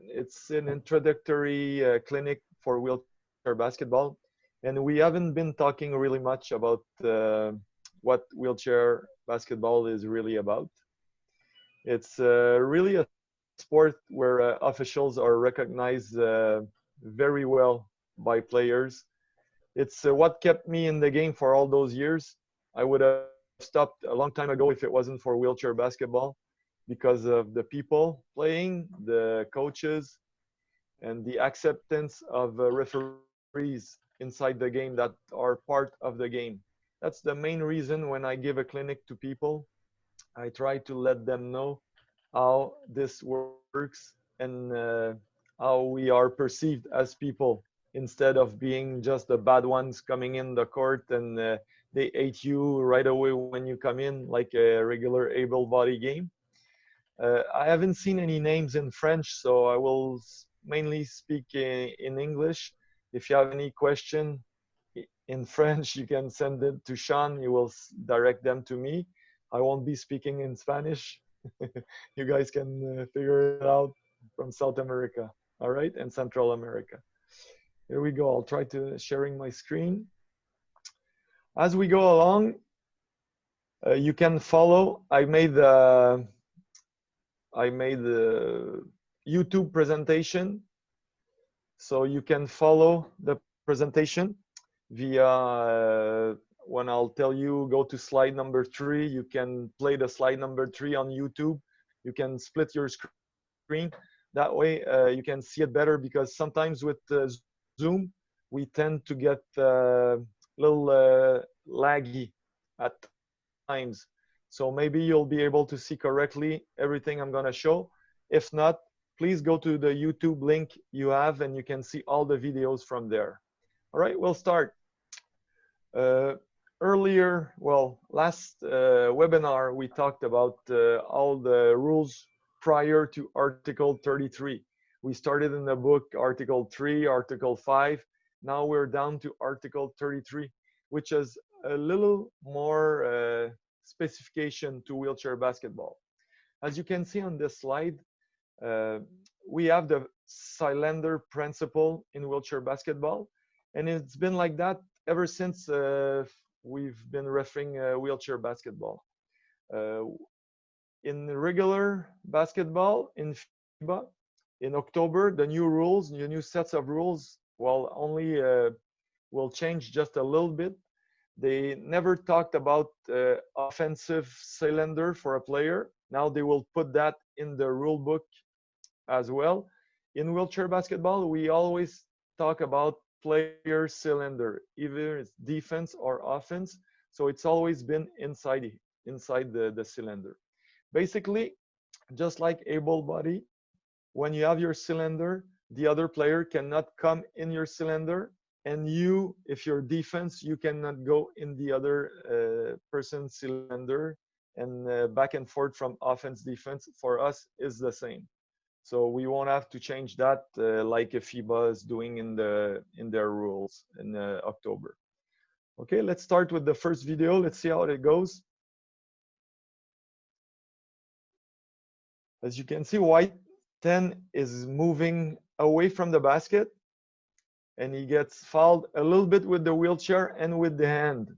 It's an introductory clinic for wheelchair basketball, and we haven't been talking really much about what wheelchair basketball is really about. It's really a sport where officials are recognized very well by players. It's what kept me in the game for all those years. I would have stopped a long time ago if it wasn't for wheelchair basketball, because of the people playing, the coaches, and the acceptance of referees inside the game that are part of the game. That's the main reason when I give a clinic to people, I try to let them know how this works and how we are perceived as people, instead of being just the bad ones coming in the court and they hate you right away when you come in, like a regular able-bodied game. I haven't seen any names in French, so I will mainly speak in English. If you have any question in French, you can send it to Sean. He will direct them to me. I won't be speaking in Spanish. You guys can figure it out from South America, all right, and Central America. Here we go. I'll try to sharing my screen. As we go along, you can follow. I made the YouTube presentation, so you can follow the presentation via when I'll tell you go to slide number 3, you can play the slide number 3 on YouTube. You can split your screen. That way you can see it better, because sometimes with Zoom, we tend to get a little laggy at times. So maybe you'll be able to see correctly everything I'm going to show. If not, please go to the YouTube link you have and you can see all the videos from there. All right, we'll start. Earlier, well, last webinar, we talked about all the rules prior to Article 33. We started in the book Article 3, Article 5. Now we're down to Article 33, which is a little more specification to wheelchair basketball. As you can see on this slide, we have the cylinder principle in wheelchair basketball, and it's been like that ever since we've been referring wheelchair basketball. In regular basketball, in FIBA, in October, the new rules, the new sets of rules, well, only will change just a little bit. They never talked about offensive cylinder for a player. Now they will put that in the rule book as well. In wheelchair basketball, we always talk about player cylinder, either it's defense or offense. So it's always been inside the cylinder. Basically, just like able body, when you have your cylinder, the other player cannot come in your cylinder, and you, if you're defense, you cannot go in the other person's cylinder, and back and forth from offense defense for us is the same. So we won't have to change that like FIBA is doing in their rules in October. Okay, let's start with the first video. Let's see how it goes. As you can see, white 10 is moving away from the basket, and he gets fouled a little bit with the wheelchair and with the hand.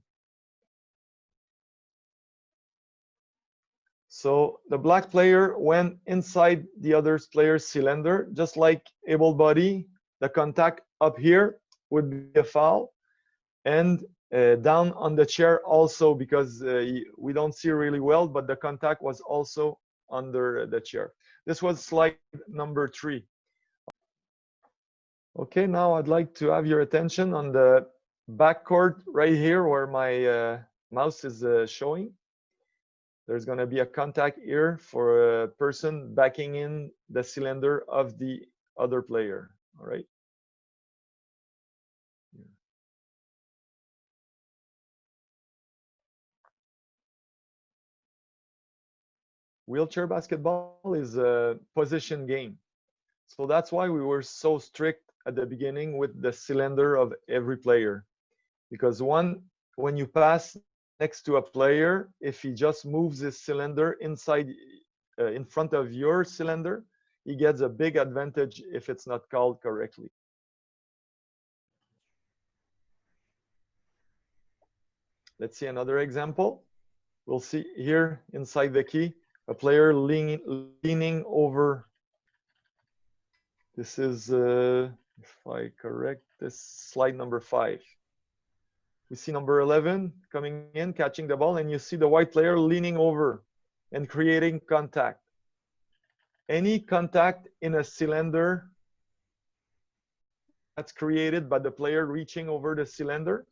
So the black player went inside the other player's cylinder, just like able body. The contact up here would be a foul, and down on the chair also, because we don't see really well, but the contact was also under the chair. This was slide number 3. Okay, now I'd like to have your attention on the backcourt right here where my mouse is showing. There's going to be a contact here for a person backing in the cylinder of the other player. All right. Wheelchair basketball is a position game. So that's why we were so strict at the beginning with the cylinder of every player. Because when you pass next to a player, if he just moves his cylinder inside, in front of your cylinder, he gets a big advantage if it's not called correctly. Let's see another example. We'll see here inside the key, a player leaning over. This is, if I correct this, slide number 5. We see number 11 coming in, catching the ball, and you see the white player leaning over and creating contact. Any contact in a cylinder that's created by the player reaching over the cylinder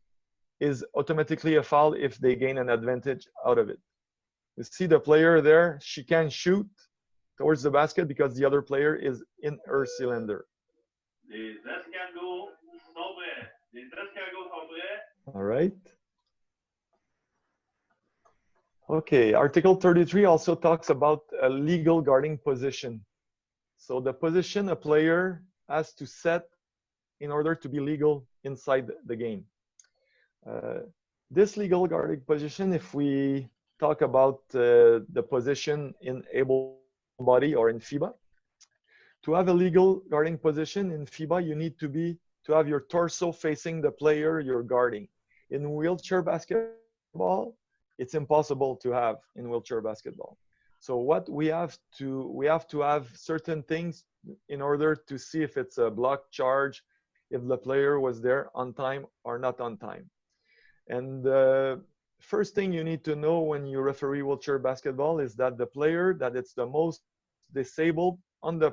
is automatically a foul if they gain an advantage out of it. You see the player there, she can shoot towards the basket because the other player is in her cylinder. All right. Okay, Article 33 also talks about a legal guarding position. So the position a player has to set in order to be legal inside the game. This legal guarding position, if we talk about the position in able body or in FIBA, to have a legal guarding position in FIBA, you need to have your torso facing the player you're guarding. In wheelchair basketball, it's impossible to have in wheelchair basketball. So what we have to have certain things in order to see if it's a block charge, if the player was there on time or not on time. And the first thing you need to know when you referee wheelchair basketball is that the player that it's the most disabled on the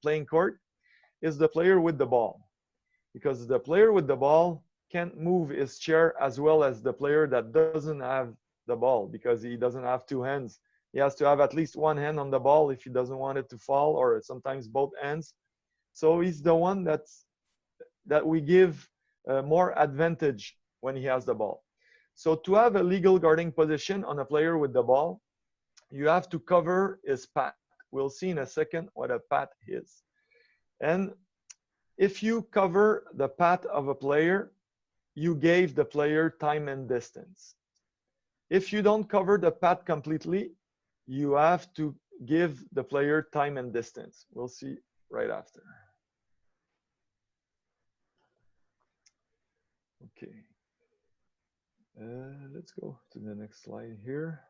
playing court is the player with the ball. Because the player with the ball can't move his chair as well as the player that doesn't have the ball, because he doesn't have two hands. He has to have at least one hand on the ball if he doesn't want it to fall, or sometimes both hands. So he's the one that we give more advantage when he has the ball. So to have a legal guarding position on a player with the ball, you have to cover his pad. We'll see in a second what a pad is. And if you cover the pad of a player, you gave the player time and distance. If you don't cover the pad completely, you have to give the player time and distance. We'll see right after. Okay. Let's go to the next slide here.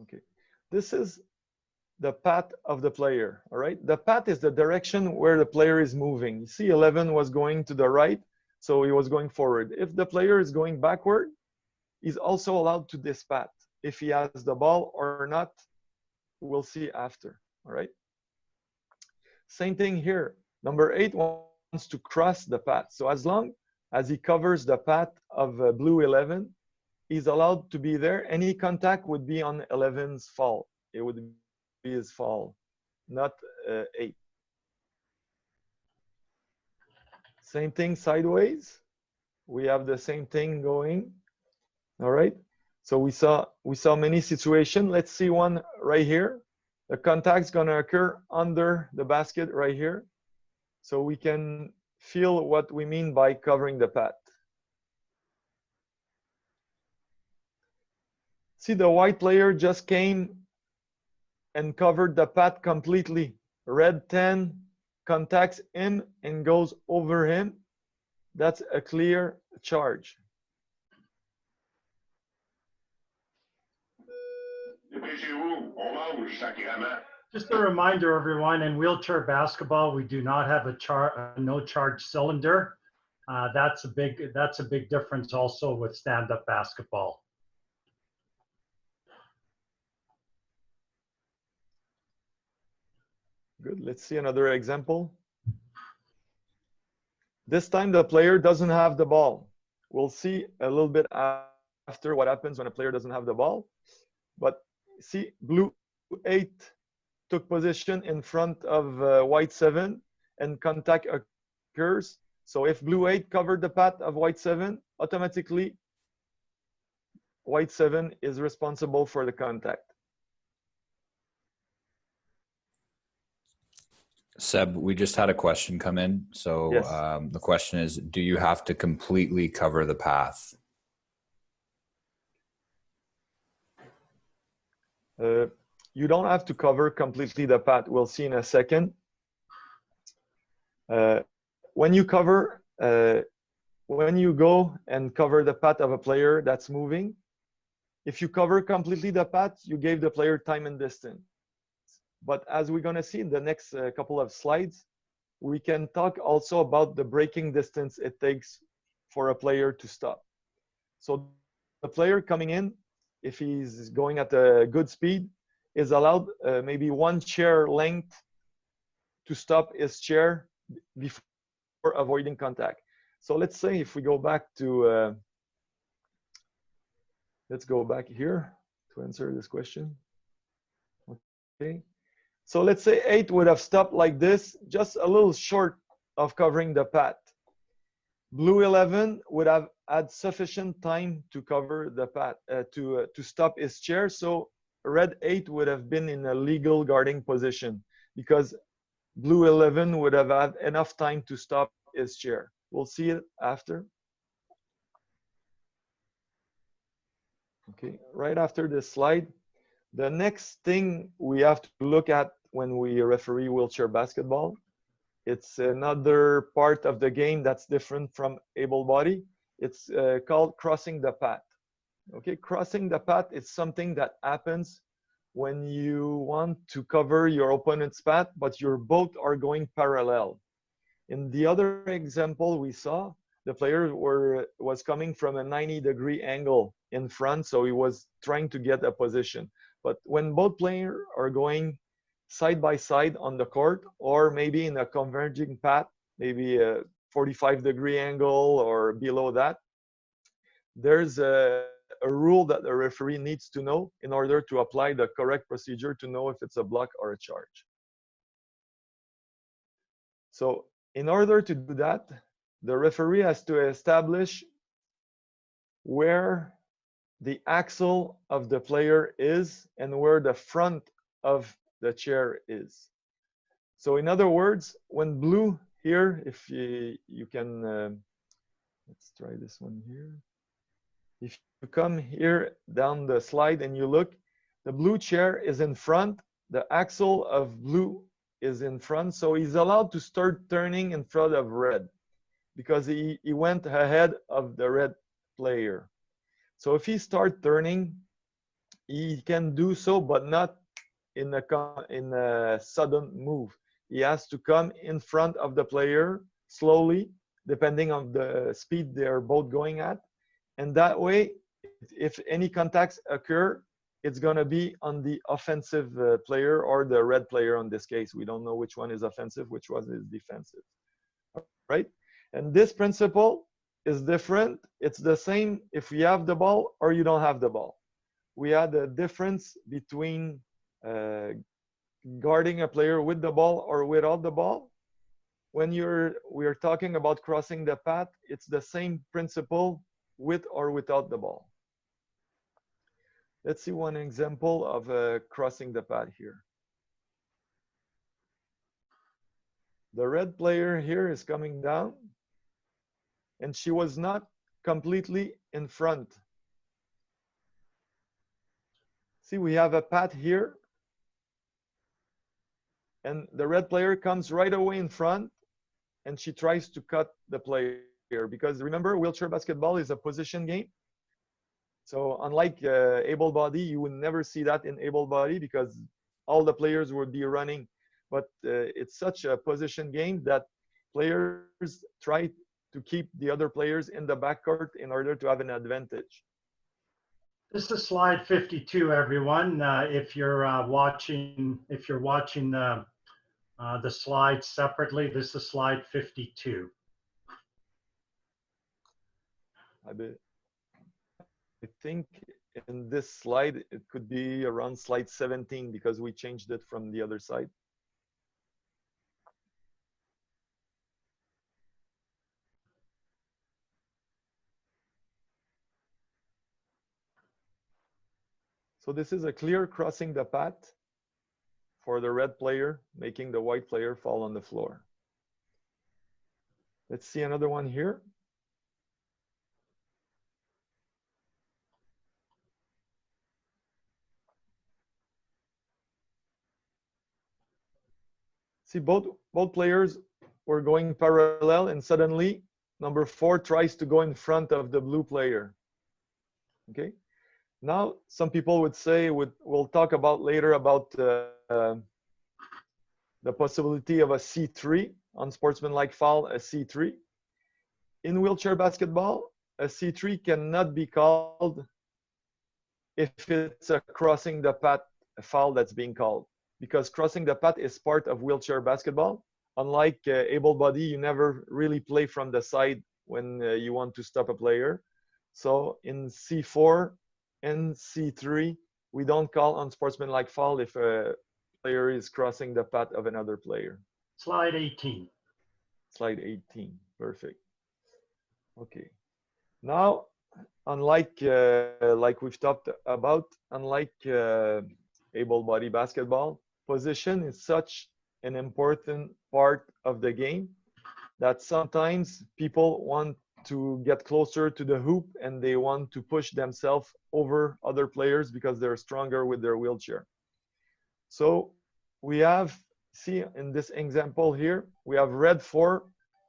Okay. This is the path of the player, all right? The path is the direction where the player is moving. You see 11 was going to the right, so he was going forward. If the player is going backward, he's also allowed to this path. If he has the ball or not, we'll see after, all right? Same thing here. Number 8 wants to cross the path. So as long as he covers the path of blue 11, he's allowed to be there. Any contact would be on 11's fall. It would be his fall, not 8. Same thing sideways. We have the same thing going. All right. So we saw many situations. Let's see one right here. The contact's gonna occur under the basket right here. So we can feel what we mean by covering the path. See, the white player just came and covered the path completely. Red 10 contacts him and goes over him. That's a clear charge. Just a reminder, everyone, in wheelchair basketball, we do not have a no charge cylinder. That's a big difference also with stand-up basketball. Good. Let's see another example. This time the player doesn't have the ball. We'll see a little bit after what happens when a player doesn't have the ball. But see, blue 8 took position in front of white 7 and contact occurs. So if blue 8 covered the path of white 7, automatically white 7 is responsible for the contact. Seb, we just had a question come in. So yes. The question is, do you have to completely cover the path? you don't have to cover completely the pad. We'll see in a second. When you cover, when you go and cover the pad of a player that's moving, if you cover completely the pad, you gave the player time and distance. But as we're going to see in the next couple of slides, we can talk also about the braking distance it takes for a player to stop. So the player coming in, if he's going at a good speed, is allowed maybe one chair length to stop his chair before avoiding contact. So let's say if we go back to, let's go back here to answer this question. Okay. So let's say 8 would have stopped like this, just a little short of covering the pad. Blue 11 would have had sufficient time to cover the pad, to stop his chair. So red 8 would have been in a legal guarding position because blue 11 would have had enough time to stop his chair. We'll see it after. Okay, right after this slide. The next thing we have to look at when we referee wheelchair basketball, it's another part of the game that's different from able body. It's called crossing the path. Okay, crossing the path is something that happens when you want to cover your opponent's path, but your both are going parallel. In the other example we saw, the player was coming from a 90-degree angle in front, so he was trying to get a position. But when both players are going side by side on the court, or maybe in a converging path, maybe a 45-degree angle or below that, there's a rule that the referee needs to know in order to apply the correct procedure to know if it's a block or a charge. So in order to do that, the referee has to establish where the axle of the player is and where the front of the chair is. So in other words, when blue here, if you can, let's try this one here. If you come here down the slide and you look, the blue chair is in front, the axle of blue is in front, so he's allowed to start turning in front of red because he went ahead of the red player. So if he starts turning, he can do so, but not in a sudden move. He has to come in front of the player slowly, depending on the speed they're both going at. And that way, if any contacts occur, it's going to be on the offensive player or the red player in this case. We don't know which one is offensive, which one is defensive, right? And this principle is different. It's the same if you have the ball or you don't have the ball. We had a difference between guarding a player with the ball or without the ball. When we're talking about crossing the path, it's the same principle with or without the ball. Let's see one example of crossing the path here. The red player here is coming down, and she was not completely in front. See, we have a path here, and the red player comes right away in front, and she tries to cut the player. Because remember, wheelchair basketball is a position game. So unlike able body, you would never see that in able body because all the players would be running. But it's such a position game that players try to keep the other players in the backcourt in order to have an advantage. This is slide 52, everyone. If you're watching the slides separately, this is slide 52. I think in this slide, it could be around slide 17 because we changed it from the other side. So this is a clear crossing the path for the red player, making the white player fall on the floor. Let's see another one here. See, both players were going parallel, and suddenly number 4 tries to go in front of the blue player. Okay. Now, some people would say, we'll talk about later about the possibility of a C3, unsportsmanlike foul, a C3. In wheelchair basketball, a C3 cannot be called if it's a crossing the path foul that's being called, because crossing the path is part of wheelchair basketball. Unlike able body, you never really play from the side when you want to stop a player. So in C4 and C3, we don't call unsportsmanlike foul if a player is crossing the path of another player. Slide 18. Slide 18, perfect. Okay. Now, unlike like we've talked about, unlike able body basketball, position is such an important part of the game that sometimes people want to get closer to the hoop and they want to push themselves over other players because they're stronger with their wheelchair. So we have, see in this example here, we have red 4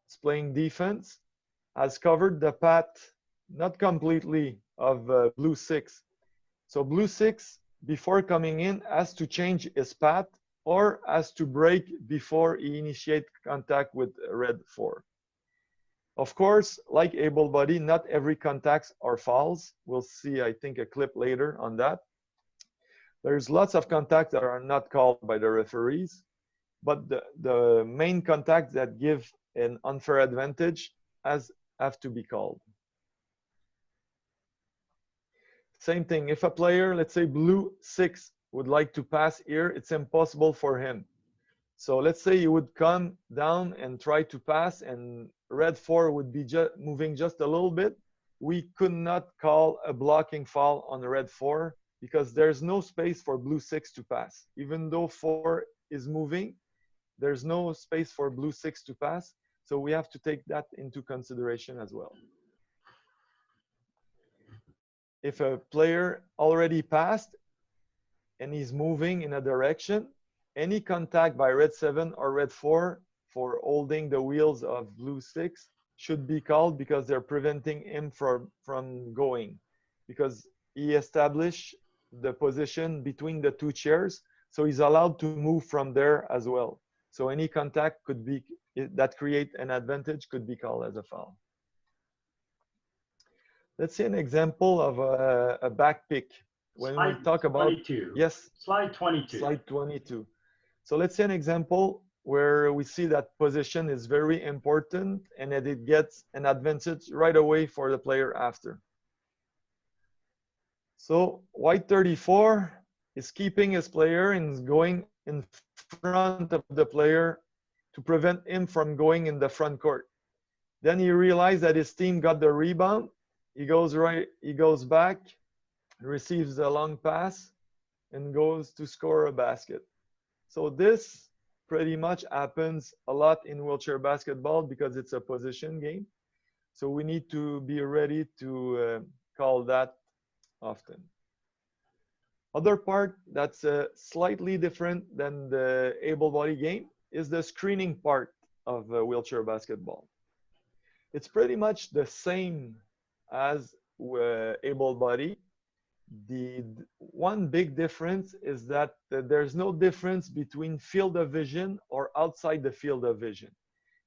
is playing defense, has covered the path, not completely, of blue 6. So blue 6, before coming in, has to change his path or has to break before he initiates contact with red 4. Of course, like able body, not every contacts are fouls. We'll see, I think, a clip later on that. There's lots of contacts that are not called by the referees, but the main contacts that give an unfair advantage have to be called. Same thing, if a player, let's say blue 6, would like to pass here, it's impossible for him. So let's say he would come down and try to pass and red 4 would be moving just a little bit. We could not call a blocking foul on red 4 because there's no space for blue 6 to pass. Even though 4 is moving, there's no space for blue 6 to pass. So we have to take that into consideration as well. If a player already passed and he's moving in a direction, any contact by red 7 or red 4 for holding the wheels of blue 6 should be called because they're preventing him from going, because he established the position between the two chairs, so he's allowed to move from there as well. So any contact could be that create an advantage could be called as a foul. Let's see an example of a back pick. When Slide we talk about 22. Yes, Slide 22. slide 22. So let's see an example where we see that position is very important and that it gets an advantage right away for the player after. So white 34 is keeping his player and is going in front of the player to prevent him from going in the front court. Then he realized that his team got the rebound. He goes back, receives a long pass, and goes to score a basket. So this pretty much happens a lot in wheelchair basketball because it's a position game. So we need to be ready to call that often. Other part that's slightly different than the able body game is the screening part of wheelchair basketball. It's pretty much the same as able body. The one big difference is that there's no difference between field of vision or outside the field of vision.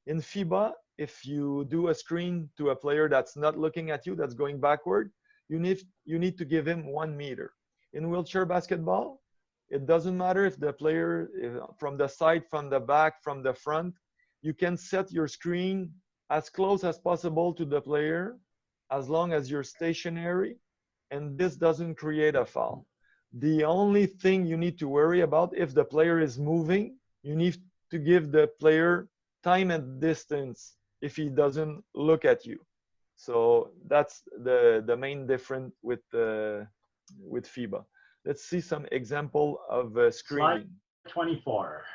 In FIBA, if you do a screen to a player that's not looking at you, that's going backward, you need to give him 1 meter. In wheelchair basketball, it doesn't matter if the player is from the side, from the back, from the front, you can set your screen as close as possible to the player as long as you're stationary, and this doesn't create a foul. The only thing you need to worry about, if the player is moving, you need to give the player time and distance if he doesn't look at you. So that's the main difference with FIBA. Let's see some example of screening. Slide 24.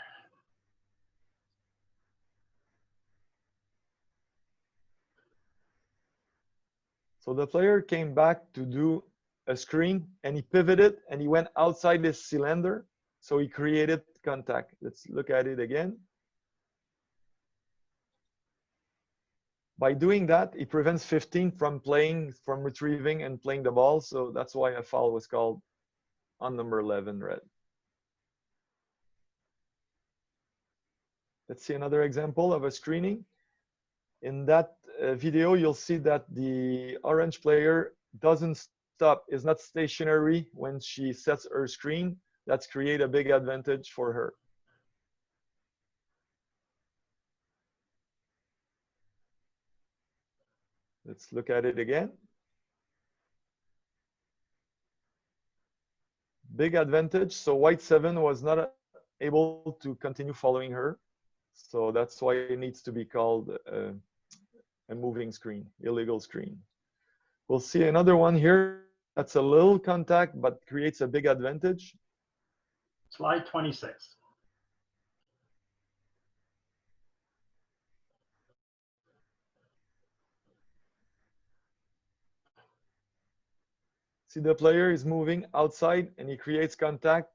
So the player came back to do a screen and he pivoted and he went outside his cylinder. So he created contact. Let's look at it again. By doing that, it prevents 15 from retrieving and playing the ball. So that's why a foul was called on number 11, red. Let's see another example of a screening. In that video, you'll see that the orange player doesn't stop, is not stationary when she sets her screen. That's create a big advantage for her. Let's look at it again. Big advantage. So white 7 was not able to continue following her. So that's why it needs to be called a moving screen, illegal screen. We'll see another one here. That's a little contact, but creates a big advantage. Slide 26. See, the player is moving outside and he creates contact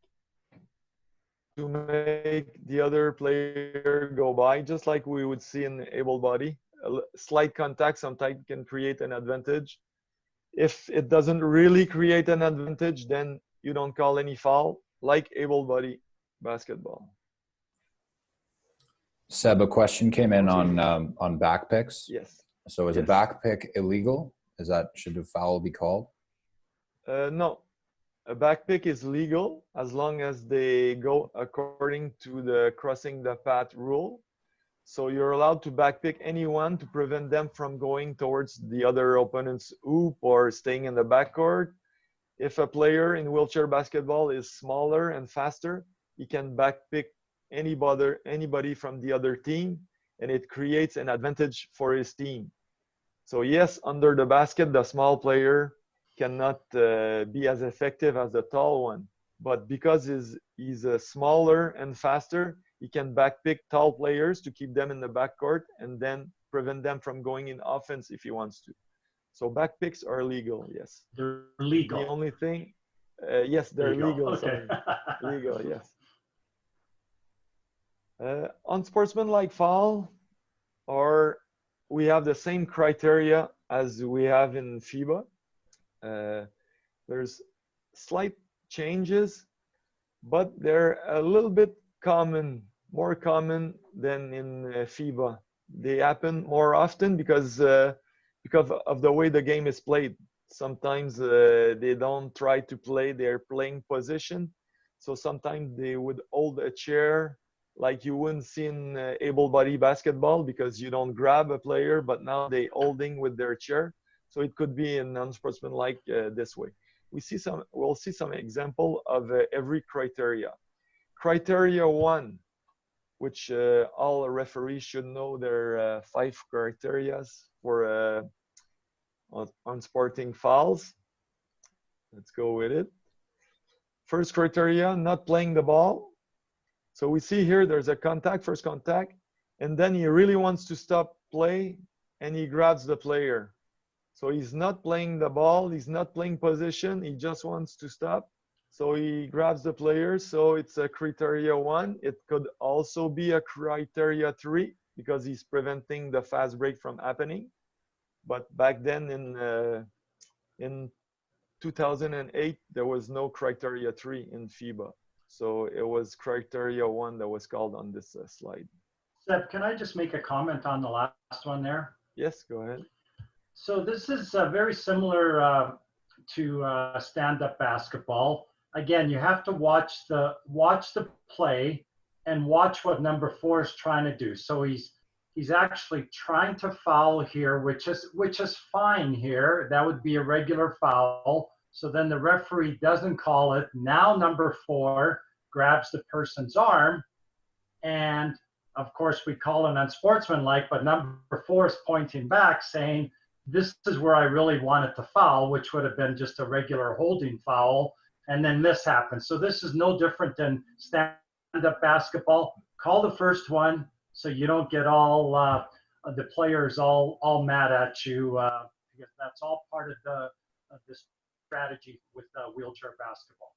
to make the other player go by, just like we would see in able body. A slight contact sometimes can create an advantage. If it doesn't really create an advantage, then you don't call any foul, like able body basketball. Seb, a question came in on back picks. Yes. So is a back pick illegal? Should a foul be called? No. A back pick is legal as long as they go according to the crossing the path rule. So you're allowed to back pick anyone to prevent them from going towards the other opponent's hoop or staying in the backcourt. If a player in wheelchair basketball is smaller and faster, he can back pick anybody from the other team, and it creates an advantage for his team. So yes, under the basket, the small player cannot be as effective as the tall one. But because he's smaller and faster, he can backpick tall players to keep them in the backcourt and then prevent them from going in offense if he wants to. So backpicks are legal, yes. They're legal. The only thing, yes, they're legal. Okay. Legal, yes. Unsportsmanlike foul, or we have the same criteria as we have in FIBA. There's slight changes, but they're a little bit more common than in FIBA. They happen more often because of the way the game is played. Sometimes they don't try to play their playing position. So sometimes they would hold a chair like you wouldn't see in able-body basketball because you don't grab a player, but now they holding with their chair. So it could be in unsportsmanlike this way. We'll see some example of every criteria. Criteria 1, which all referees should know. There are 5 criteria for unsporting fouls. Let's go with it. First criteria, not playing the ball. So we see here there's a contact, first contact, and then he really wants to stop play and he grabs the player. So he's not playing the ball, he's not playing position, he just wants to stop. So he grabs the player, so it's a criteria 1. It could also be a criteria 3 because he's preventing the fast break from happening. But back then in 2008, there was no criteria 3 in FIBA. So it was criteria 1 that was called on this slide. Seb, can I just make a comment on the last one there? Yes, go ahead. So this is very similar to stand-up basketball. Again, you have to watch the play and watch what number 4 is trying to do. So he's actually trying to foul here, which is fine here. That would be a regular foul. So then the referee doesn't call it. Now number 4 grabs the person's arm, and of course we call it unsportsmanlike, but number 4 is pointing back saying, this is where I really wanted to foul, which would have been just a regular holding foul, and then this happens. So this is no different than stand-up basketball. Call the first one so you don't get all the players all mad at you, because that's all part of this strategy with wheelchair basketball.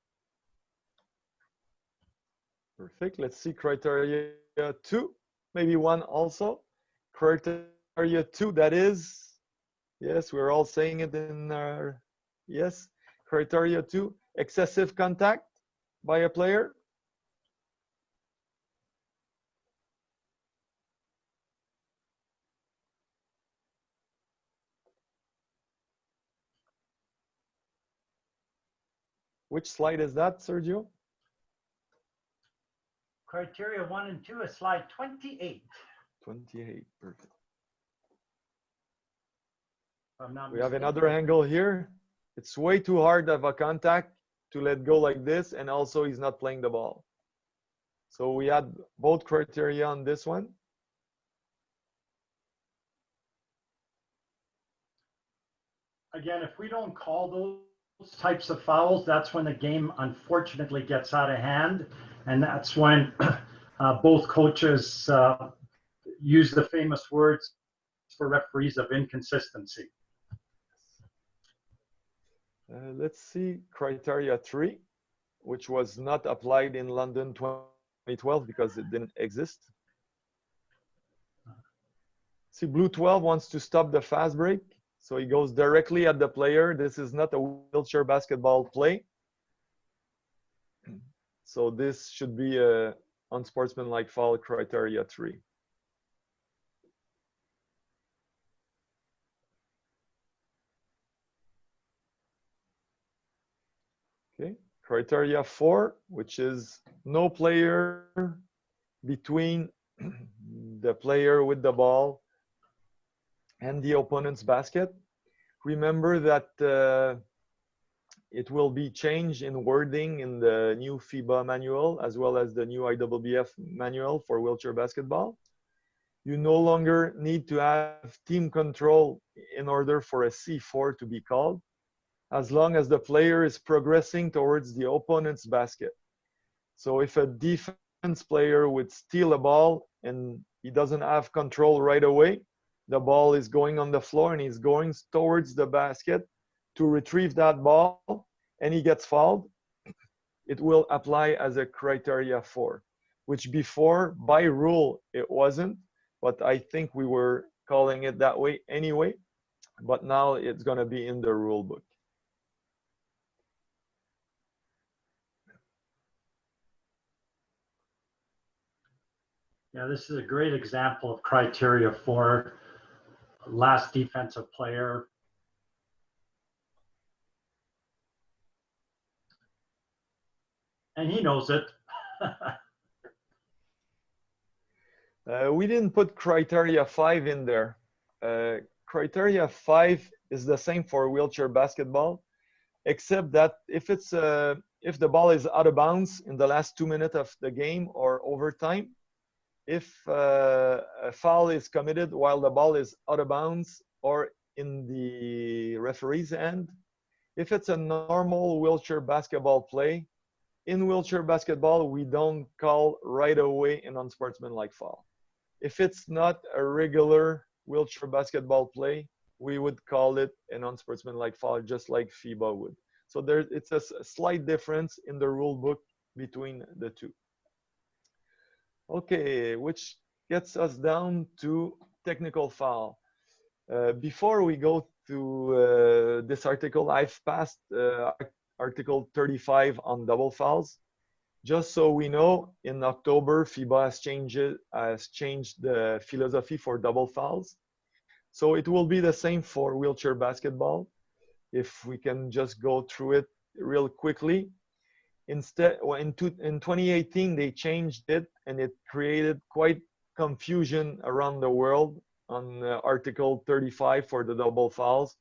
Perfect. Let's see criteria 2, maybe 1 also. Criteria criteria 2, that is, yes, we're all saying it in our, yes, criteria 2, excessive contact by a player. Which slide is that, Sergio? Criteria 1 and 2 is slide 28. 28, perfect. If I'm not We have mistaken. another angle here. It's way too hard of a contact to let go like this, and also he's not playing the ball. So we had both criteria on this one. Again, if we don't call those types of fouls, that's when the game unfortunately gets out of hand. And that's when both coaches use the famous words for referees of inconsistency. Let's see criteria 3, which was not applied in London 2012 because it didn't exist. See, blue 12 wants to stop the fast break. So he goes directly at the player. This is not a wheelchair basketball play. So this should be a unsportsmanlike foul criteria 3. Okay, criteria 4, which is no player between the player with the ball and the opponent's basket. Remember that it will be changed in wording in the new FIBA manual as well as the new IWBF manual for wheelchair basketball. You no longer need to have team control in order for a C4 to be called, as long as the player is progressing towards the opponent's basket. So if a defense player would steal a ball and he doesn't have control right away, the ball is going on the floor and he's going towards the basket to retrieve that ball, and he gets fouled, it will apply as a criteria 4, which before by rule it wasn't, but I think we were calling it that way anyway, but now it's going to be in the rule book. Yeah, this is a great example of criteria 4, last defensive player. And he knows it. We didn't put criteria 5 in there. Criteria 5 is the same for wheelchair basketball, except that if the ball is out of bounds in the last 2 minutes of the game or overtime, if a foul is committed while the ball is out of bounds or in the referee's end, if it's a normal wheelchair basketball play, in wheelchair basketball, we don't call right away an unsportsmanlike foul. If it's not a regular wheelchair basketball play, we would call it an unsportsmanlike foul, just like FIBA would. So it's a slight difference in the rule book between the two. Okay, which gets us down to technical foul. Before we go to this article, I've passed Article 35 on double fouls. Just so we know, in October, FIBA has changed the philosophy for double fouls. So it will be the same for wheelchair basketball. If we can just go through it real quickly. Instead, in 2018, they changed it, and it created quite confusion around the world on Article 35 for the double fouls,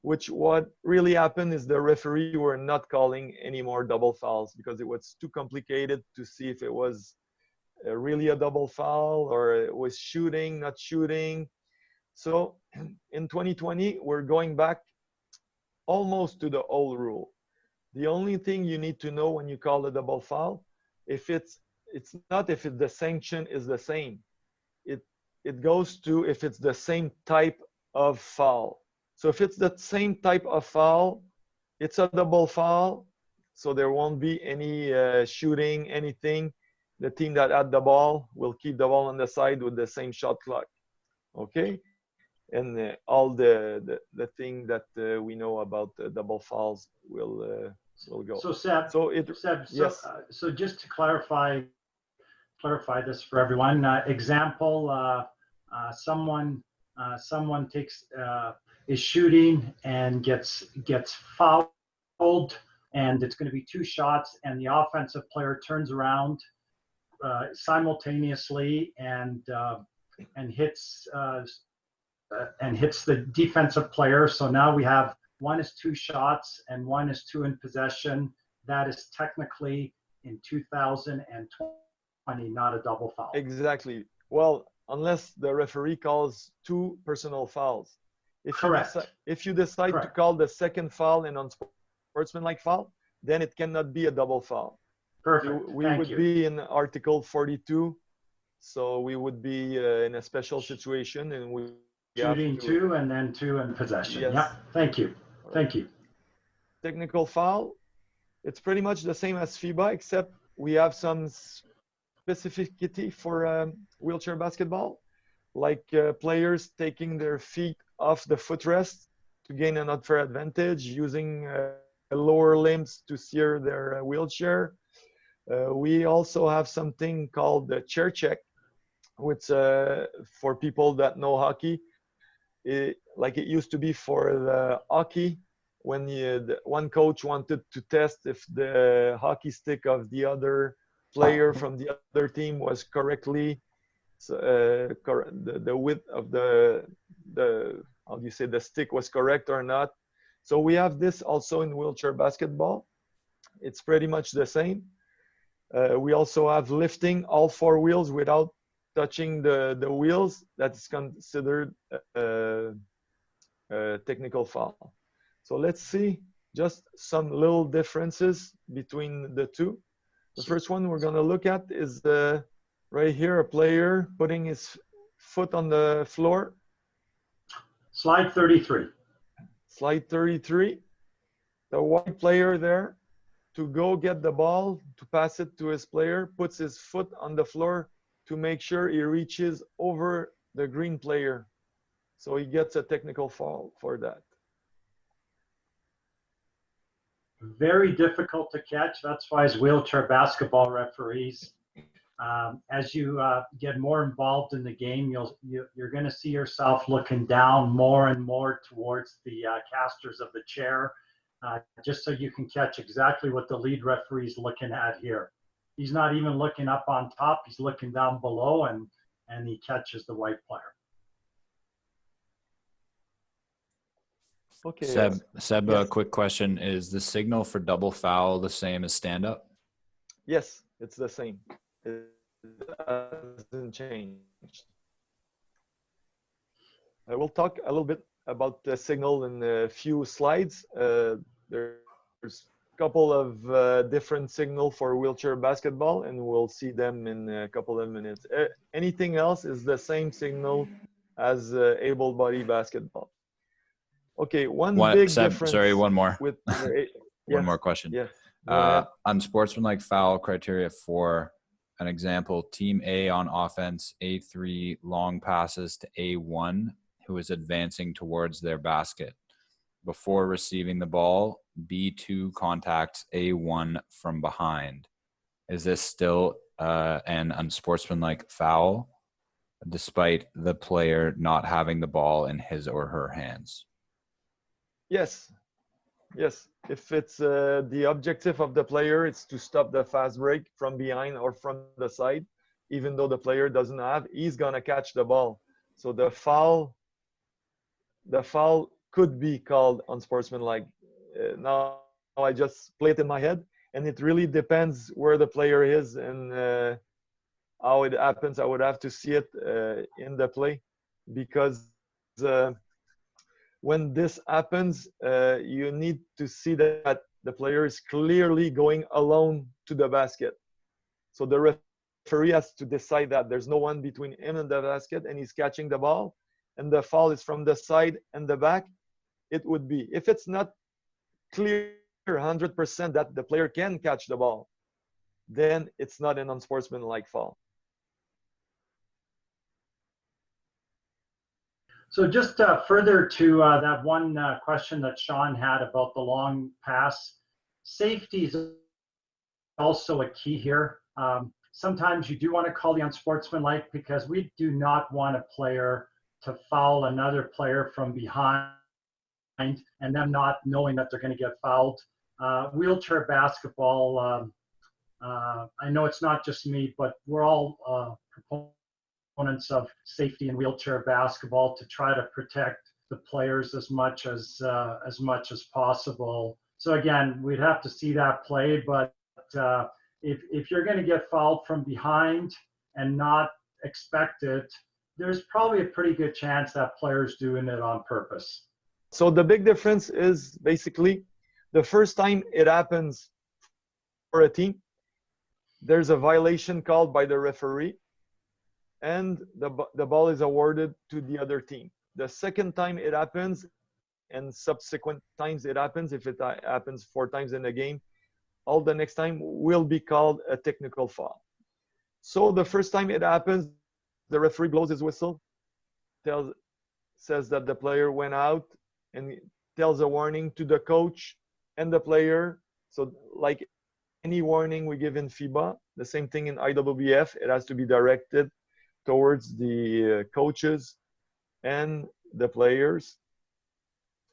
which what really happened is the referee were not calling any more double fouls because it was too complicated to see if it was really a double foul or it was shooting, not shooting. So in 2020, we're going back almost to the old rule. The only thing you need to know when you call a double foul, if it's not if the sanction is the same. It goes to if it's the same type of foul. So if it's the same type of foul, it's a double foul. So there won't be any shooting, anything. The team that had the ball will keep the ball on the side with the same shot clock. Okay. and all the thing that we know about double fouls will go. So Seb, So it yes. So just to clarify this for everyone. Example: someone is shooting and gets fouled, and it's going to be 2 shots, and the offensive player turns around simultaneously and hits the defensive player. So now we have one is 2 shots and one is 2 in possession. That is technically in 2020 not a double foul. Exactly. Well, unless the referee calls 2 personal fouls. Correct. If you decide to call the second foul an unsportsmanlike foul, then it cannot be a double foul. Perfect. We would be in Article 42, so we would be in a special situation, and we shooting 2 and then 2 in possession. Yes. Yeah. Thank you. Thank you. Technical foul. It's pretty much the same as FIBA, except we have some specificity for wheelchair basketball, like players taking their feet off the footrest to gain an unfair advantage, using lower limbs to steer their wheelchair. We also have something called the chair check, which for people that know hockey, like it used to be for the hockey, when one coach wanted to test if the hockey stick of the other player from the other team was correctly the width of the how do you say, the stick was correct or not. So we have this also in wheelchair basketball. It's pretty much the same. We also have lifting all 4 wheels without touching the wheels. That's considered a technical foul. So let's see just some little differences between the two. The first one we're going to look at is right here, a player putting his foot on the floor. Slide 33. Slide 33. The white player there, to go get the ball, to pass it to his player, puts his foot on the floor to make sure he reaches over the green player. So he gets a technical foul for that. Very difficult to catch. That's why as wheelchair basketball referees, as you get more involved in the game, you're going to see yourself looking down more and more towards the casters of the chair, just so you can catch exactly what the lead referee is looking at here. He's not even looking up on top. He's looking down below, and he catches the white player. Okay. Seb, yes. A quick question. Is the signal for double foul the same as stand-up? Yes, it's the same. It hasn't changed. I will talk a little bit about the signal in a few slides. There's a couple of different signal for wheelchair basketball, and we'll see them in a couple of minutes. Anything else is the same signal as able-bodied basketball. Okay, one big difference. Sorry, one more. With one more question. Yes. Unsportsmanlike foul criteria for an example: Team A on offense, A3 long passes to A1, who is advancing towards their basket. Before receiving the ball, B2 contacts A1 from behind. Is this still an unsportsmanlike foul, despite the player not having the ball in his or her hands? Yes. Yes. If it's the objective of the player, it's to stop the fast break from behind or from the side, even though the player doesn't have, he's going to catch the ball. So the foul could be called unsportsmanlike. Now I just play it in my head, and it really depends where the player is and how it happens. I would have to see it in the play, because when this happens, you need to see that the player is clearly going alone to the basket. So the referee has to decide that there's no one between him and the basket, and he's catching the ball, and the foul is from the side and the back. It would be, if it's not clear 100% that the player can catch the ball, then it's not an unsportsmanlike foul. So just further to that one question that Sean had about the long pass, safety is also a key here. Sometimes you do want to call the unsportsmanlike because we do not want a player to foul another player from behind and them not knowing that they're going to get fouled. Wheelchair basketball, I know it's not just me, but we're all proponents of safety in wheelchair basketball to try to protect the players as much as possible. So again, we'd have to see that play, but if you're going to get fouled from behind and not expect it, there's probably a pretty good chance that player's doing it on purpose. So the big difference is basically the first time it happens for a team, there's a violation called by the referee and the ball is awarded to the other team. The second time it happens and subsequent times it happens, if it happens 4 times in a game, all the next time will be called a technical foul. So the first time it happens, the referee blows his whistle, says that the player went out, and tells a warning to the coach and the player. So like any warning we give in FIBA, the same thing in IWBF, it has to be directed towards the coaches and the players.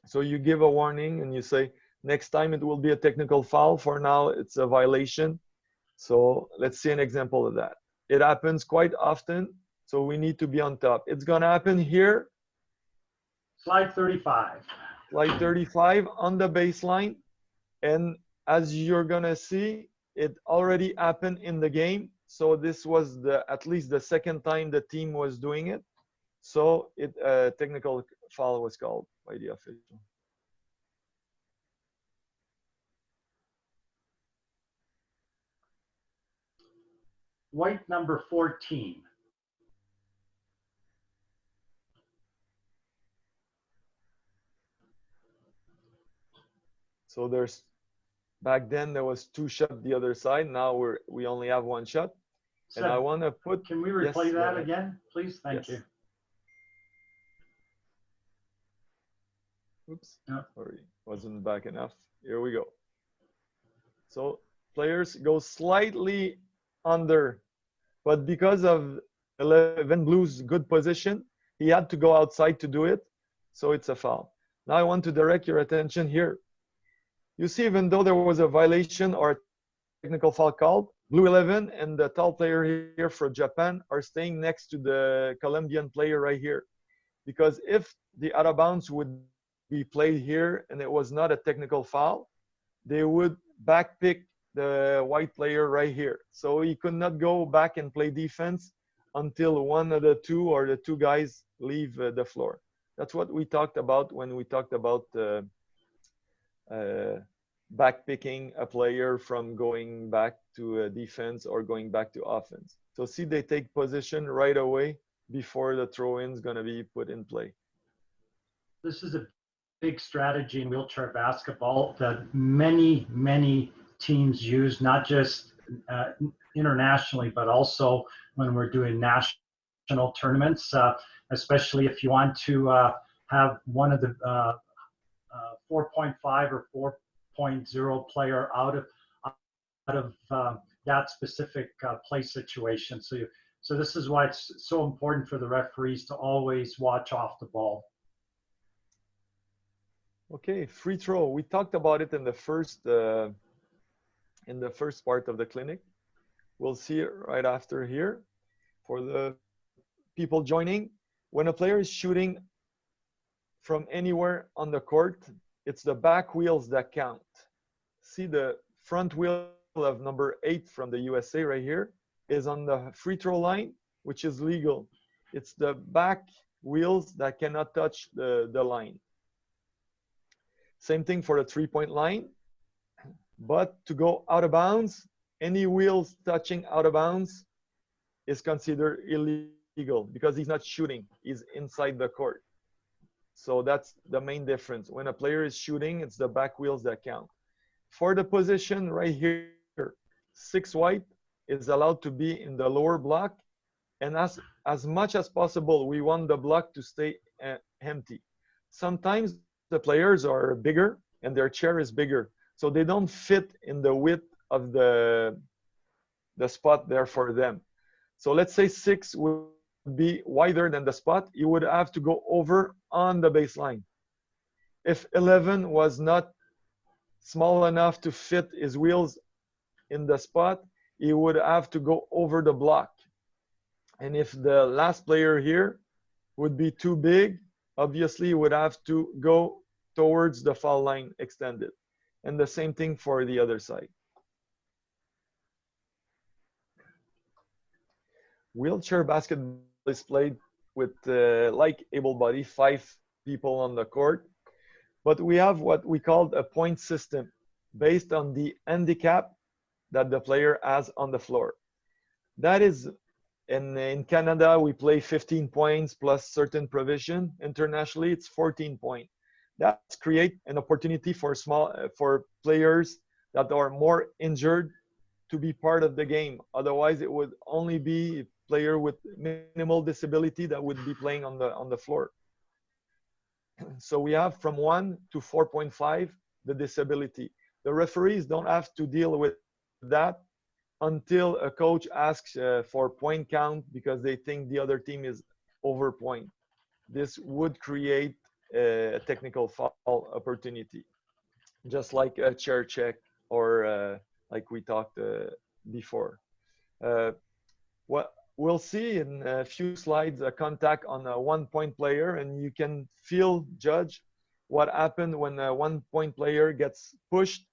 So you give a warning and you say, next time it will be a technical foul. For now, it's a violation. So let's see an example of that. It happens quite often, so we need to be on top. It's gonna happen here. Slide 35. Slide 35 on the baseline. And as you're gonna see, it already happened in the game. So this was at least the second time the team was doing it. So technical foul was called by the official. White number 14. So back then there was 2 shots the other side. Now we only have 1 shot. And I want to put. Can we replay that again, please? Thank you. Oops, sorry, wasn't back enough. Here we go. So players go slightly under, but because of 11 Blue's good position, he had to go outside to do it. So it's a foul. Now I want to direct your attention here. You see, even though there was a violation or a technical foul called, Blue 11 and the tall player here from Japan are staying next to the Colombian player right here. Because if the out of bounds would be played here and it was not a technical foul, they would backpick the white player right here. So he could not go back and play defense until one of the 2 or the 2 guys leave the floor. That's what we talked about when we talked about backpicking a player from going back to defense or going back to offense. So see, they take position right away before the throw-in is going to be put in play. This is a big strategy in wheelchair basketball that many, many teams use, not just internationally, but also when we're doing national tournaments, especially if you want to have one of the 4.5 or 4.0 player out of that specific play situation. So this is why it's so important for the referees to always watch off the ball. Okay, free throw. We talked about it in the first part of the clinic. We'll see it right after here. For the people joining, when a player is shooting from anywhere on the court, it's the back wheels that count. See, the front wheel of number 8 from the USA right here is on the free throw line, which is legal. It's the back wheels that cannot touch the line. Same thing for the 3-point line. But to go out of bounds, any wheels touching out of bounds is considered illegal because he's not shooting. He's inside the court. So that's the main difference. When a player is shooting, it's the back wheels that count. For the position right here, 6 white is allowed to be in the lower block And as much as possible, we want the block to stay empty. Sometimes the players are bigger and their chair is bigger, so they don't fit in the width of the spot there for them. So let's say 6 would be wider than the spot. You would have to go over on the baseline. If 11 was not small enough to fit his wheels in the spot, he would have to go over the block. And if the last player here would be too big, obviously he would have to go towards the foul line extended. And the same thing for the other side. Wheelchair basketball is played with, like able body, 5 people on the court. But we have what we call a point system based on the handicap that the player has on the floor. That is, in Canada, we play 15 points plus certain provision. Internationally, it's 14 points. That's create an opportunity for players that are more injured to be part of the game. Otherwise, it would only be a player with minimal disability that would be playing on the floor. So we have from 1 to 4.5 the disability. The referees don't have to deal with that until a coach asks for point count because they think the other team is over point. This would create a technical foul opportunity, just like a chair check or like we talked before. What we'll see in a few slides, a contact on a 1-point player, and you can judge what happened when a 1-point player gets pushed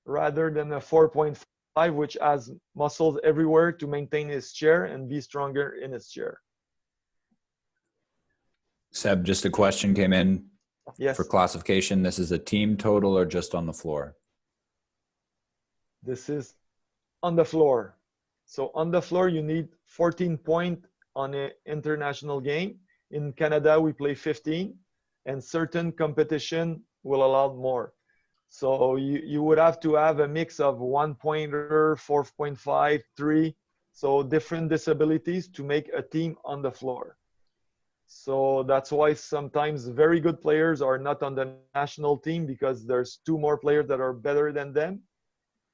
rather than a 4.5, which has muscles everywhere to maintain his chair and be stronger in his chair. Seb, just a question came in. Yes. For classification. This is a team total or just on the floor? This is on the floor. So on the floor, you need 14 points on an international game. In Canada, we play 15, and certain competition will allow more. So you would have to have a mix of 1-pointer, 4.5, 3, so different disabilities to make a team on the floor. So that's why sometimes very good players are not on the national team because there's 2 more players that are better than them.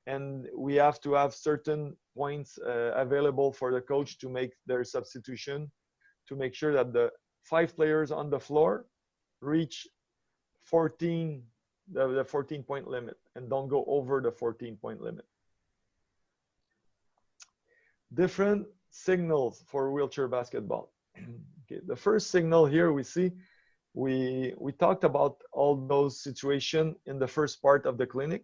And we have to have certain points available for the coach to make their substitution to make sure that the 5 players on the floor reach the 14-point limit and don't go over the 14-point limit. Different signals for wheelchair basketball. Okay, the first signal here we see, we talked about all those situations in the first part of the clinic.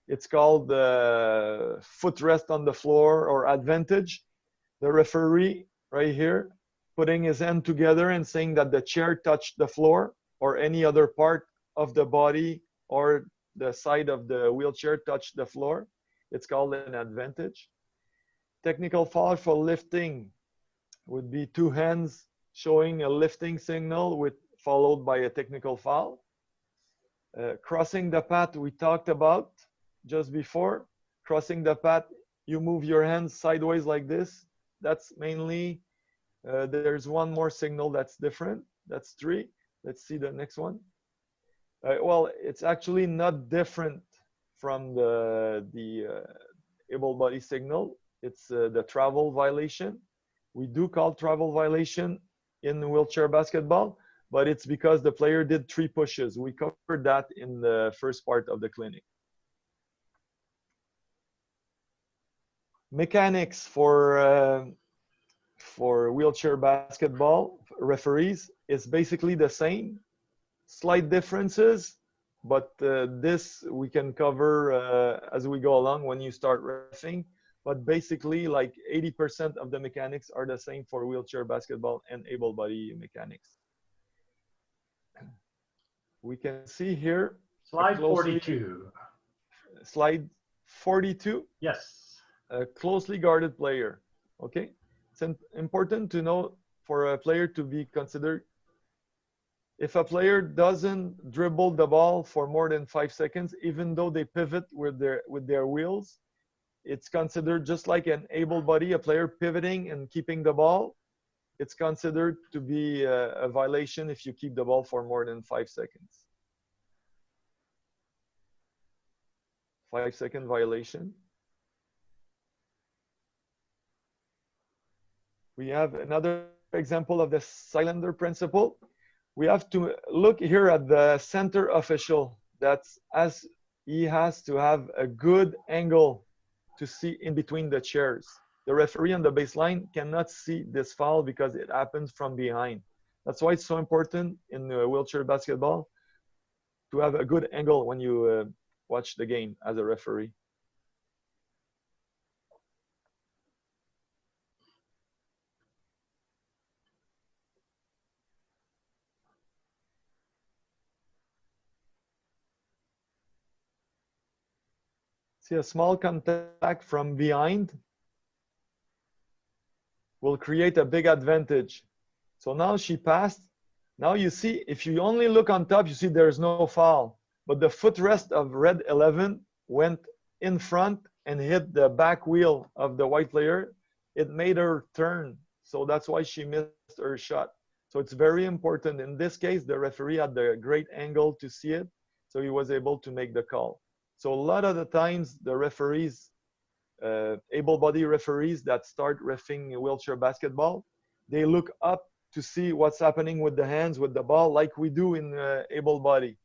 It's called the footrest on the floor or advantage. The referee right here putting his hand together and saying that the chair touched the floor or any other part of the body or the side of the wheelchair touched the floor. It's called an advantage. Technical foul for lifting would be 2 hands showing a lifting signal followed by a technical foul. Crossing the path we talked about just before. Crossing the path, you move your hands sideways like this. That's mainly, there's one more signal that's different. That's 3. Let's see the next one. Well, it's actually not different from the able body signal. It's the travel violation. We do call travel violation in wheelchair basketball, but it's because the player did 3 pushes. We covered that in the first part of the clinic. Mechanics for wheelchair basketball referees is basically the same. Slight differences, but this we can cover as we go along when you start reffing. But basically, like 80% of the mechanics are the same for wheelchair basketball and able body mechanics. We can see here. Slide 42. Slide 42. Yes. A closely guarded player. Okay. It's important to know for a player to be considered. If a player doesn't dribble the ball for more than 5 seconds, even though they pivot with their wheels, it's considered just like an able body, a player pivoting and keeping the ball. It's considered to be a violation if you keep the ball for more than 5 seconds. 5-second violation. We have another example of the cylinder principle. We have to look here at the center official. That's as he has to have a good angle to see in between the chairs. The referee on the baseline cannot see this foul because it happens from behind. That's why it's so important in wheelchair basketball to have a good angle when you watch the game as a referee. See, a small contact from behind will create a big advantage. So now she passed. Now you see, if you only look on top, you see there's no foul. But the footrest of red 11 went in front and hit the back wheel of the white player. It made her turn. So that's why she missed her shot. So it's very important. In this case, the referee had the great angle to see it. So he was able to make the call. So a lot of the times, the referees, able-bodied referees that start reffing wheelchair basketball, they look up to see what's happening with the hands, with the ball, like we do in able-body.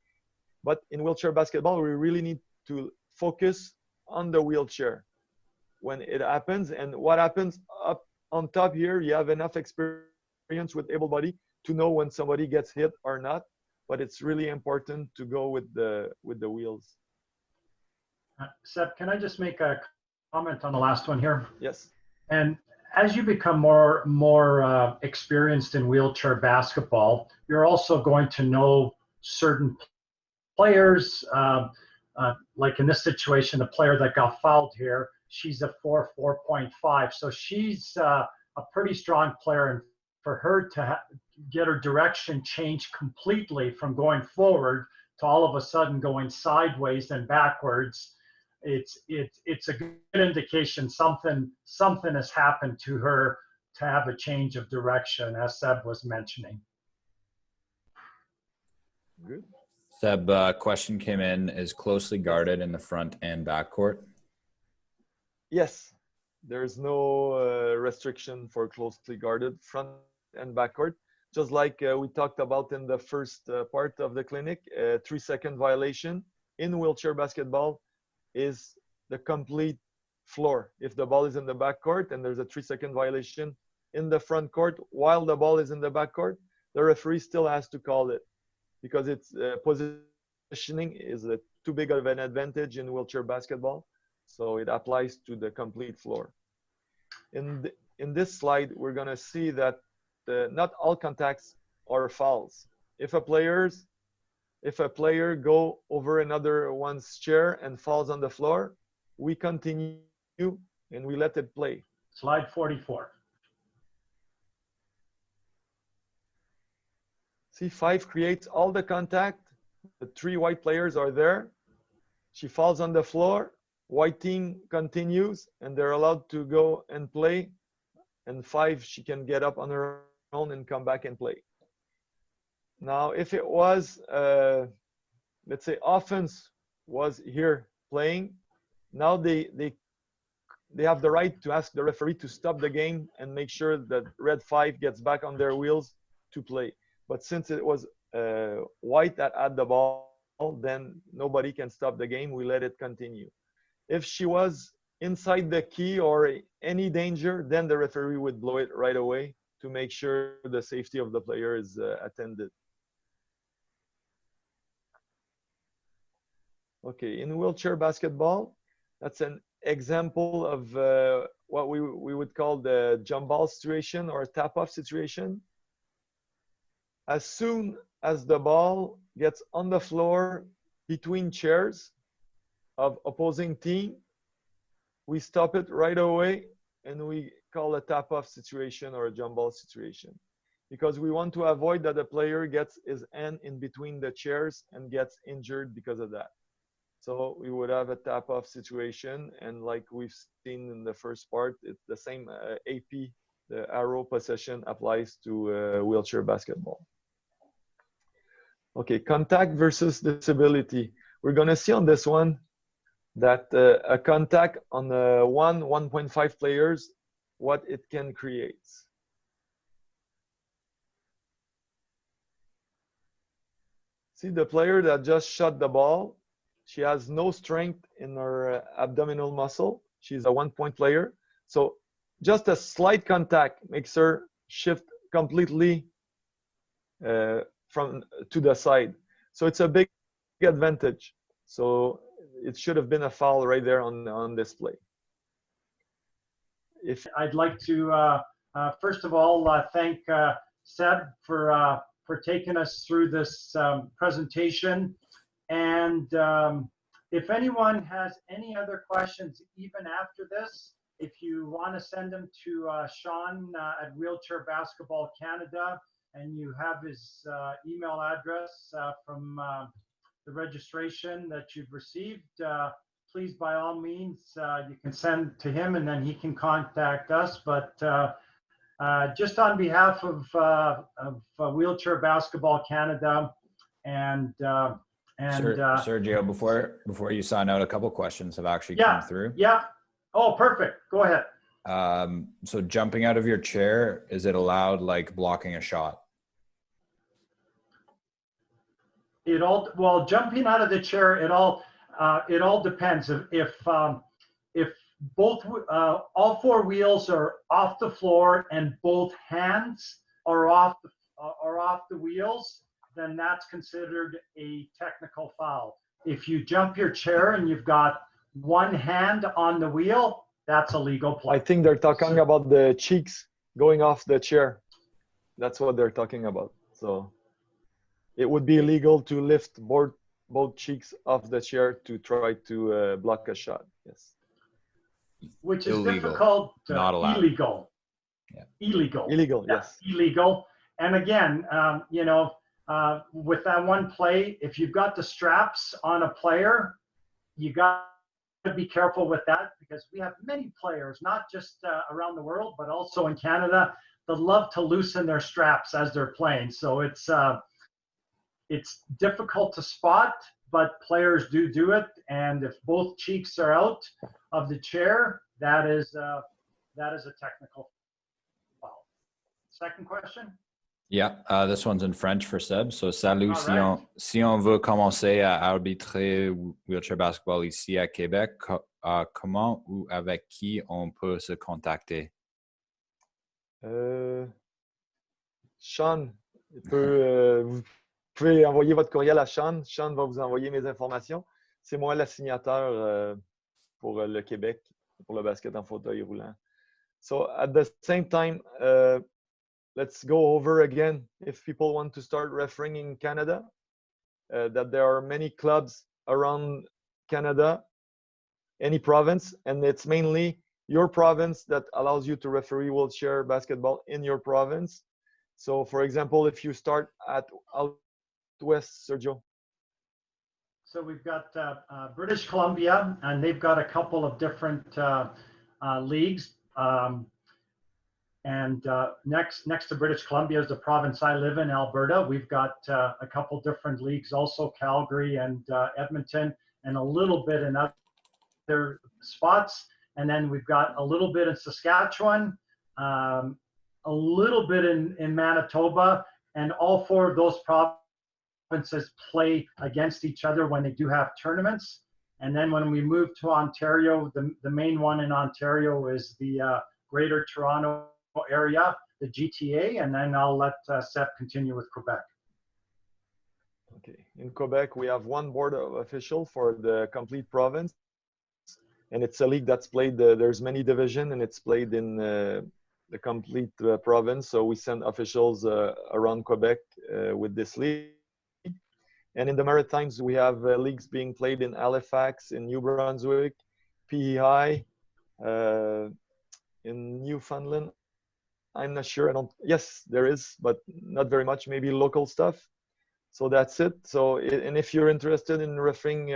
But in wheelchair basketball, we really need to focus on the wheelchair when it happens. And what happens up on top here, you have enough experience with able-body to know when somebody gets hit or not. But it's really important to go with the wheels. Seb, can I just make a comment on the last one here? Yes. And as you become more experienced in wheelchair basketball, you're also going to know certain players. Like in this situation, the player that got fouled here, she's a 4.5. So she's a pretty strong player. And for her to get her direction changed completely from going forward to all of a sudden going sideways and backwards, it's a good indication something has happened to her to have a change of direction, as Seb was mentioning. Good. Seb, question came in, is closely guarded in the front and back court? Yes, there's no restriction for closely guarded front and back court. Just like we talked about in the first part of the clinic, 3-second violation in wheelchair basketball is the complete floor. If the ball is in the back court and there's a 3-second violation in the front court while the ball is in the back court, the referee still has to call it because its positioning is too big of an advantage in wheelchair basketball. So it applies to the complete floor. In this slide, we're going to see that not all contacts are fouls. If a player go over another one's chair and falls on the floor, we continue and we let it play. Slide 44. C5 creates all the contact. The 3 white players are there. She falls on the floor. White team continues and they're allowed to go and play. And 5, she can get up on her own and come back and play. Now, if it was, let's say offense was here playing, now they have the right to ask the referee to stop the game and make sure that red 5 gets back on their wheels to play. But since it was white that had the ball, then nobody can stop the game. We let it continue. If she was inside the key or any danger, then the referee would blow it right away to make sure the safety of the player is attended. Okay, in wheelchair basketball, that's an example of what we would call the Jumbal situation or tap-off situation. As soon as the ball gets on the floor between chairs of opposing team, we stop it right away and we call a tap-off situation or a Jumbal situation. Because we want to avoid that the player gets his hand in between the chairs and gets injured because of that. So we would have a tap-off situation, and like we've seen in the first part, it's the same AP, the arrow possession applies to wheelchair basketball. Okay, contact versus disability. We're gonna see on this one that a contact on 1.5 players, what it can create. See the player that just shot the ball, she has no strength in her abdominal muscle. She's a 1-point player. So just a slight contact makes her shift completely from to the side. So it's a big advantage. So it should have been a foul right there on display. If I'd like to first of all thank Seb for taking us through this presentation. And if anyone has any other questions, even after this, if you want to send them to Sean at Wheelchair Basketball Canada, and you have his email address from the registration that you've received, please, by all means, you can send to him and then he can contact us. But just on behalf of Wheelchair Basketball Canada and Sergio, before you sign out, a couple questions have actually come through. Yeah. Oh, perfect. Go ahead. So jumping out of your chair, is it allowed like blocking a shot? Well, jumping out of the chair, it all depends. If both all four wheels are off the floor and both hands are off the wheels, then that's considered a technical foul. If you jump your chair and you've got one hand on the wheel, that's a legal play. I think they're talking about the cheeks going off the chair. That's what they're talking about. So it would be illegal to lift both cheeks off the chair to try to block a shot. Yes. Which is illegal. Difficult. Not allowed. Illegal. Yeah. Illegal. Illegal. Yes. Illegal. And again, with that one play, if you've got the straps on a player, you got to be careful with that, because we have many players, not just around the world, but also in Canada, that love to loosen their straps as they're playing. So it's difficult to spot, but players do it. And if both cheeks are out of the chair, that is a technical foul. Second question. Yeah, this one's in French for Seb. So, salut, Right. si on veut commencer à arbitrer wheelchair basketball ici à Québec, comment ou avec qui on peut se contacter? Sean, vous pouvez envoyer votre courriel à Sean. Sean va vous envoyer mes informations. C'est moi l'assignateur pour le Québec, pour le basket en fauteuil roulant. So at the same time, let's go over again, if people want to start refereeing in Canada, that there are many clubs around Canada, any province, and it's mainly your province that allows you to referee wheelchair basketball in your province. So for example, if you start at out west, Sergio. So we've got British Columbia, and they've got a couple of different leagues. And next to British Columbia is the province I live in, Alberta. We've got a couple different leagues, also Calgary and Edmonton, and a little bit in other spots. And then we've got a little bit in Saskatchewan, a little bit in Manitoba, and all four of those provinces play against each other when they do have tournaments. And then when we move to Ontario, the main one in Ontario is the Greater Toronto area, the GTA, and then I'll let Seth continue with Quebec. Okay, in Quebec, we have one board of officials for the complete province, and it's a league that's played, there's many divisions, and it's played in the complete province. So we send officials around Quebec with this league. And in the Maritimes, we have leagues being played in Halifax, in New Brunswick, PEI, in Newfoundland. I'm not sure. Yes, there is, but not very much, maybe local stuff. So that's it. So, and if you're interested in refereeing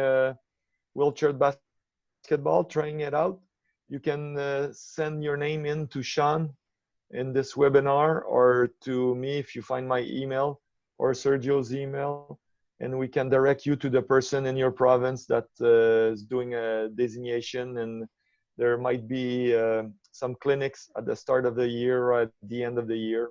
wheelchair basketball, trying it out, you can send your name in to Sean in this webinar, or to me if you find my email or Sergio's email, and we can direct you to the person in your province that is doing a designation. And there might be some clinics at the start of the year or at the end of the year.